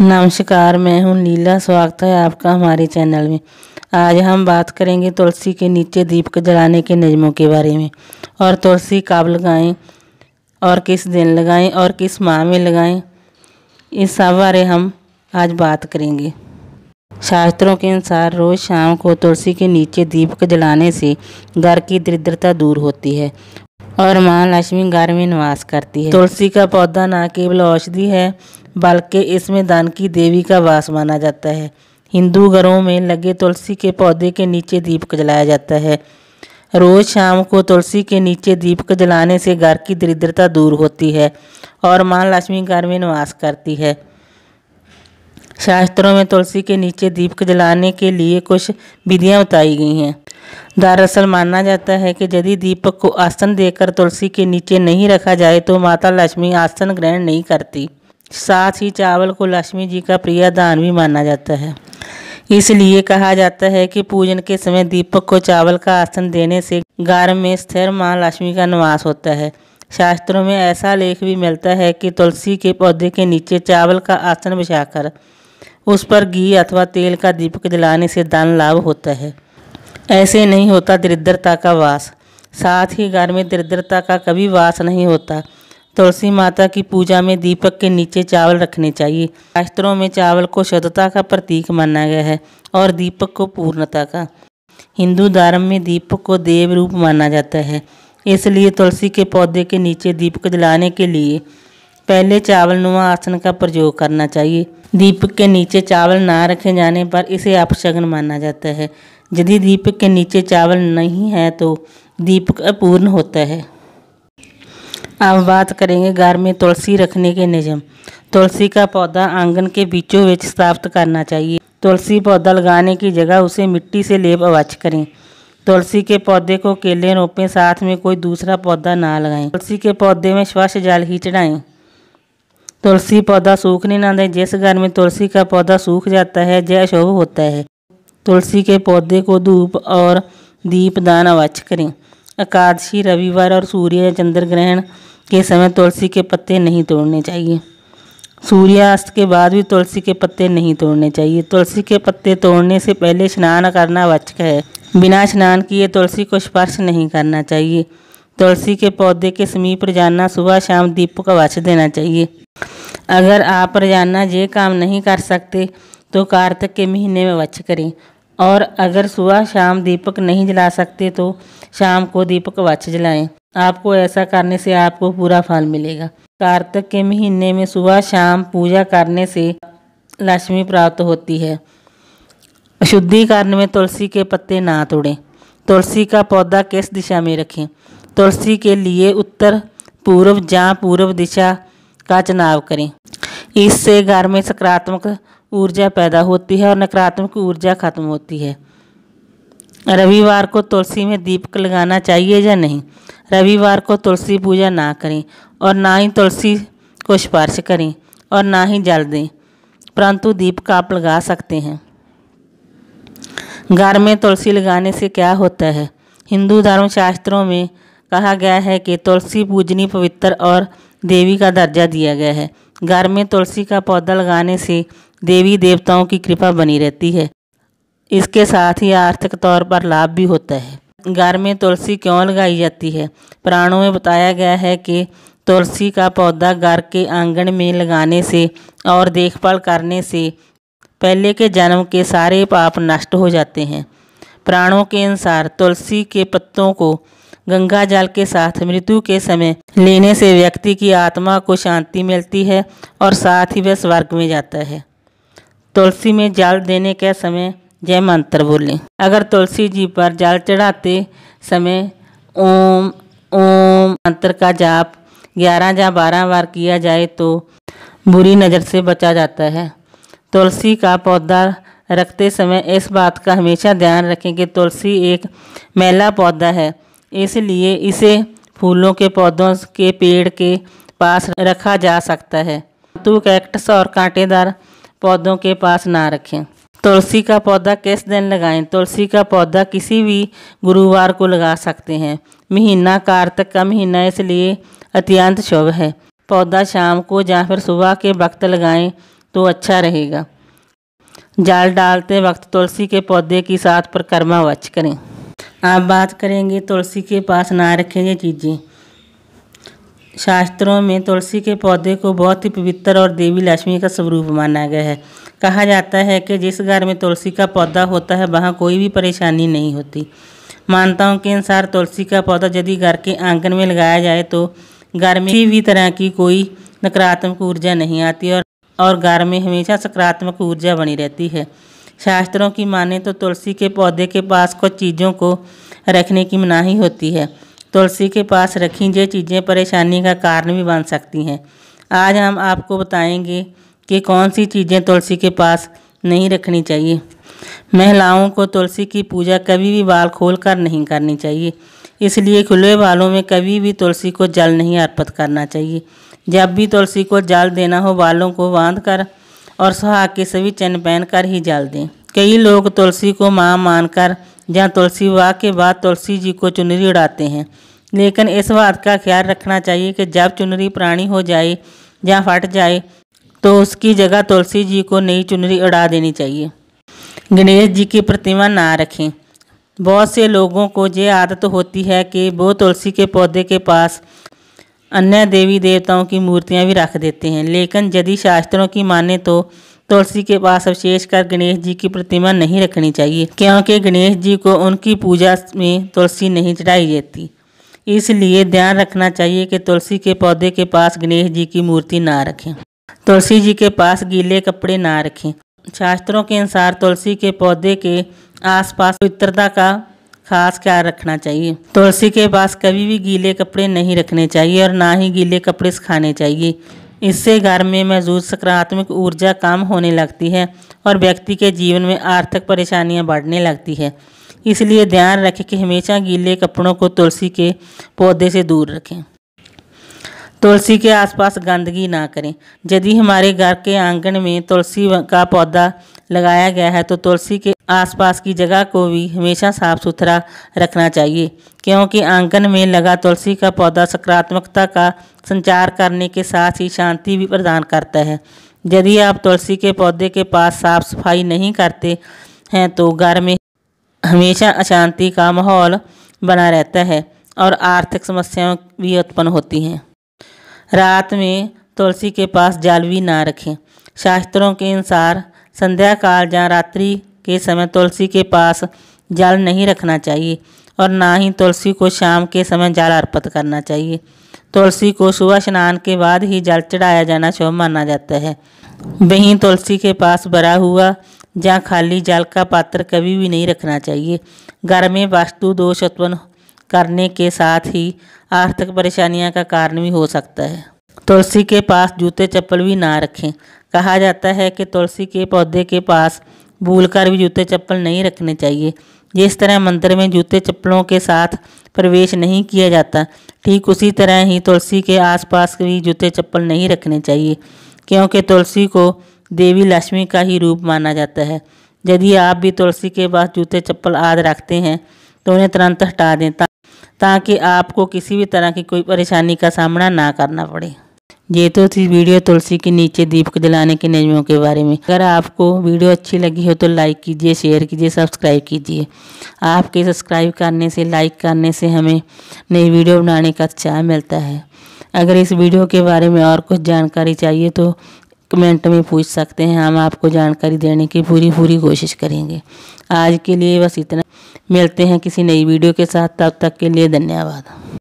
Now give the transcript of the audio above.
नमस्कार, मैं हूँ लीला। स्वागत है आपका हमारे चैनल में। आज हम बात करेंगे तुलसी के नीचे दीपक जलाने के नियमों के बारे में और तुलसी कब लगाएं और किस दिन लगाएं और किस माह में लगाएं, इस सब बारे हम आज बात करेंगे। शास्त्रों के अनुसार रोज़ शाम को तुलसी के नीचे दीपक जलाने से घर की दरिद्रता दूर होती है और माँ लक्ष्मी घर में निवास करती है। तुलसी का पौधा न केवल औषधि है बल्कि इसमें धन की देवी का वास माना जाता है। हिंदू घरों में लगे तुलसी के पौधे के नीचे दीपक जलाया जाता है। रोज़ शाम को तुलसी के नीचे दीपक जलाने से घर की दरिद्रता दूर होती है और माँ लक्ष्मी घर में निवास करती है। शास्त्रों में तुलसी के नीचे दीपक जलाने के लिए कुछ विधियाँ बताई गई हैं। दरअसल माना जाता है कि यदि दीपक को आसन देकर तुलसी के नीचे नहीं रखा जाए तो माता लक्ष्मी आसन ग्रहण नहीं करती। साथ ही चावल को लक्ष्मी जी का प्रिय दान भी माना जाता है। इसलिए कहा जाता है कि पूजन के समय दीपक को चावल का आसन देने से घर में स्थिर माँ लक्ष्मी का निवास होता है। शास्त्रों में ऐसा लेख भी मिलता है कि तुलसी के पौधे के नीचे चावल का आसन बिछाकर उस पर घी अथवा तेल का दीपक जलाने से धन लाभ होता है। ऐसे नहीं होता दरिद्रता का वास। साथ ही घर में दरिद्रता का कभी वास नहीं होता। तुलसी माता की पूजा में दीपक के नीचे चावल रखने चाहिए। शास्त्रों में चावल को शुद्धता का प्रतीक माना गया है और दीपक को पूर्णता का। हिंदू धर्म में दीपक को देव रूप माना जाता है, इसलिए तुलसी के पौधे के नीचे दीपक जलाने के लिए पहले चावल नुमा आसन का प्रयोग करना चाहिए। दीपक के नीचे चावल ना रखे जाने पर इसे अपशगुन माना जाता है। यदि दीपक के नीचे चावल नहीं है तो दीपक अपूर्ण होता है। अब बात करेंगे घर में तुलसी रखने के नियम। तुलसी का पौधा आंगन के बीचों बीच स्थापित करना चाहिए। तुलसी पौधा लगाने की जगह उसे मिट्टी से लेप अवश्य करें। तुलसी के पौधे को केले रोपें, साथ में कोई दूसरा पौधा ना लगाएं। तुलसी के पौधे में स्वच्छ जल ही चढ़ाएं। तुलसी पौधा सूखने न दें। जिस घर में तुलसी का पौधा सूख जाता है यह अशुभ होता है। तुलसी के पौधे को धूप और दीप दान अवश्य करें। एकादशी, रविवार और सूर्य या चंद्र ग्रहण के समय तुलसी के पत्ते नहीं तोड़ने चाहिए। सूर्यास्त के बाद भी तुलसी के पत्ते नहीं तोड़ने चाहिए। तुलसी के पत्ते तोड़ने से पहले स्नान करना आवश्यक है। बिना स्नान किए तुलसी को स्पर्श नहीं करना चाहिए। तुलसी के पौधे के समीप रोजाना सुबह शाम दीपक अवश्य देना चाहिए। अगर आप रोजाना ये काम नहीं कर सकते तो कार्तिक के महीने में अवश्य करें, और अगर सुबह शाम दीपक नहीं जला सकते तो शाम को दीपक अवश्य जलाएं। आपको ऐसा करने से आपको पूरा फल मिलेगा। कार्तिक के महीने में सुबह शाम पूजा करने से लक्ष्मी प्राप्त होती है। शुद्धिकरण में तुलसी के पत्ते ना तोड़ें। तुलसी का पौधा किस दिशा में रखें? तुलसी के लिए उत्तर पूर्व या पूर्व दिशा का चुनाव करें। इससे घर में सकारात्मक ऊर्जा पैदा होती है और नकारात्मक ऊर्जा खत्म होती है। रविवार को तुलसी में दीपक लगाना चाहिए या नहीं? रविवार को तुलसी पूजा ना करें और ना ही तुलसी को स्पर्श करें और ना ही जल दें, परंतु दीपक आप लगा सकते हैं। घर में तुलसी लगाने से क्या होता है? हिंदू धर्म शास्त्रों में कहा गया है कि तुलसी पूजनीय, पवित्र और देवी का दर्जा दिया गया है। घर में तुलसी का पौधा लगाने से देवी देवताओं की कृपा बनी रहती है। इसके साथ ही आर्थिक तौर पर लाभ भी होता है। घर में तुलसी क्यों लगाई जाती है? पुराणों में बताया गया है कि तुलसी का पौधा घर के आंगन में लगाने से और देखभाल करने से पहले के जन्म के सारे पाप नष्ट हो जाते हैं। पुराणों के अनुसार तुलसी के पत्तों को गंगा जल के साथ मृत्यु के समय लेने से व्यक्ति की आत्मा को शांति मिलती है और साथ ही वह स्वर्ग में जाता है। तुलसी में जल देने के समय जय मंत्र बोलें। अगर तुलसी जी पर जल चढ़ाते समय ओम ओम मंत्र का जाप 11 या 12 बार किया जाए तो बुरी नज़र से बचा जाता है। तुलसी का पौधा रखते समय इस बात का हमेशा ध्यान रखें कि तुलसी एक मैला पौधा है, इसलिए इसे फूलों के पौधों के पेड़ के पास रखा जा सकता है, तो कैक्टस और कांटेदार पौधों के पास ना रखें। तुलसी का पौधा किस दिन लगाएं? तुलसी का पौधा किसी भी गुरुवार को लगा सकते हैं। महीना कार्तिक का महीना इसलिए अत्यंत शुभ है। पौधा शाम को या फिर सुबह के वक्त लगाएं। तो अच्छा रहेगा। जाल डालते वक्त तुलसी के पौधे की 7 परिक्रमा अवश्य करें। अब बात करेंगे तुलसी के पास ना रखें ये चीज़ें। शास्त्रों में तुलसी के पौधे को बहुत ही पवित्र और देवी लक्ष्मी का स्वरूप माना गया है। कहा जाता है कि जिस घर में तुलसी का पौधा होता है वहाँ कोई भी परेशानी नहीं होती। मान्यताओं के अनुसार तुलसी का पौधा यदि घर के आंगन में लगाया जाए तो घर में किसी भी तरह की कोई नकारात्मक ऊर्जा नहीं आती और घर में हमेशा सकारात्मक ऊर्जा बनी रहती है। शास्त्रों की माने तो तुलसी के पौधे के पास कुछ चीज़ों को रखने की मनाही होती है। तुलसी के पास रखी ये चीज़ें परेशानी का कारण भी बन सकती हैं। आज हम आपको बताएंगे कि कौन सी चीज़ें तुलसी के पास नहीं रखनी चाहिए। महिलाओं को तुलसी की पूजा कभी भी बाल खोलकर नहीं करनी चाहिए, इसलिए खुले बालों में कभी भी तुलसी को जल नहीं अर्पित करना चाहिए। जब भी तुलसी को जल देना हो बालों को बांधकर और सुहाग के सभी चिन्ह पहनकर ही जल दें। कई लोग तुलसी को मां मानकर जहाँ तुलसी विवाह के बाद तुलसी जी को चुनरी उड़ाते हैं, लेकिन इस बात का ख्याल रखना चाहिए कि जब चुनरी पुरानी हो जाए या फट जाए तो उसकी जगह तुलसी जी को नई चुनरी उड़ा देनी चाहिए। गणेश जी की प्रतिमा ना रखें। बहुत से लोगों को ये आदत होती है कि वो तुलसी के पौधे के पास अन्य देवी देवताओं की मूर्तियां भी रख देते हैं, लेकिन यदि शास्त्रों की माने तो तुलसी के पास विशेषकर गणेश जी की प्रतिमा नहीं रखनी चाहिए, क्योंकि गणेश जी को उनकी पूजा में तुलसी नहीं चढ़ाई जाती। इसलिए ध्यान रखना चाहिए कि तुलसी के पौधे के पास गणेश जी की मूर्ति ना रखें। तुलसी जी के पास गीले कपड़े ना रखें। शास्त्रों के अनुसार तुलसी के पौधे के आसपास पवित्रता का खास ख्याल रखना चाहिए। तुलसी के पास कभी भी गीले कपड़े नहीं रखने चाहिए और ना ही गीले कपड़े सुखाने चाहिए। इससे घर में मौजूद सकारात्मक ऊर्जा कम होने लगती है और व्यक्ति के जीवन में आर्थिक परेशानियां बढ़ने लगती है। इसलिए ध्यान रखें कि हमेशा गीले कपड़ों को तुलसी के पौधे से दूर रखें। तुलसी के आसपास गंदगी ना करें। यदि हमारे घर के आंगन में तुलसी का पौधा लगाया गया है तो तुलसी के आसपास की जगह को भी हमेशा साफ सुथरा रखना चाहिए, क्योंकि आंगन में लगा तुलसी का पौधा सकारात्मकता का संचार करने के साथ ही शांति भी प्रदान करता है। यदि आप तुलसी के पौधे के पास साफ सफाई नहीं करते हैं तो घर में हमेशा अशांति का माहौल बना रहता है और आर्थिक समस्याएं भी उत्पन्न होती हैं। रात में तुलसी के पास जल भी ना रखें। शास्त्रों के अनुसार संध्या काल या रात्रि के समय तुलसी के पास जल नहीं रखना चाहिए और ना ही तुलसी को शाम के समय जल अर्पित करना चाहिए। तुलसी को सुबह स्नान के बाद ही जल चढ़ाया जाना शुभ माना जाता है। वहीं तुलसी के पास भरा हुआ या खाली जल का पात्र कभी भी नहीं रखना चाहिए। घर में वास्तु दोष उत्पन्न करने के साथ ही आर्थिक परेशानियां का कारण भी हो सकता है। तुलसी के पास जूते चप्पल भी ना रखें। कहा जाता है कि तुलसी के पौधे के पास भूलकर भी जूते चप्पल नहीं रखने चाहिए। जिस तरह मंदिर में जूते चप्पलों के साथ प्रवेश नहीं किया जाता, ठीक उसी तरह ही तुलसी के आसपास भी जूते चप्पल नहीं रखने चाहिए, क्योंकि तुलसी को देवी लक्ष्मी का ही रूप माना जाता है। यदि आप भी तुलसी के पास जूते चप्पल आदि रखते हैं तो उन्हें तुरंत हटा दें ताकि आपको किसी भी तरह की कोई परेशानी का सामना ना करना पड़े। ये तो थी वीडियो तुलसी के नीचे दीपक जलाने के नियमों के बारे में। अगर आपको वीडियो अच्छी लगी हो तो लाइक कीजिए, शेयर कीजिए, सब्सक्राइब कीजिए। आपके सब्सक्राइब करने से, लाइक करने से हमें नई वीडियो बनाने का उत्साह मिलता है। अगर इस वीडियो के बारे में और कुछ जानकारी चाहिए तो कमेंट में पूछ सकते हैं, हम आपको जानकारी देने की पूरी कोशिश करेंगे। आज के लिए बस इतना। मिलते हैं किसी नई वीडियो के साथ, तब तक के लिए धन्यवाद।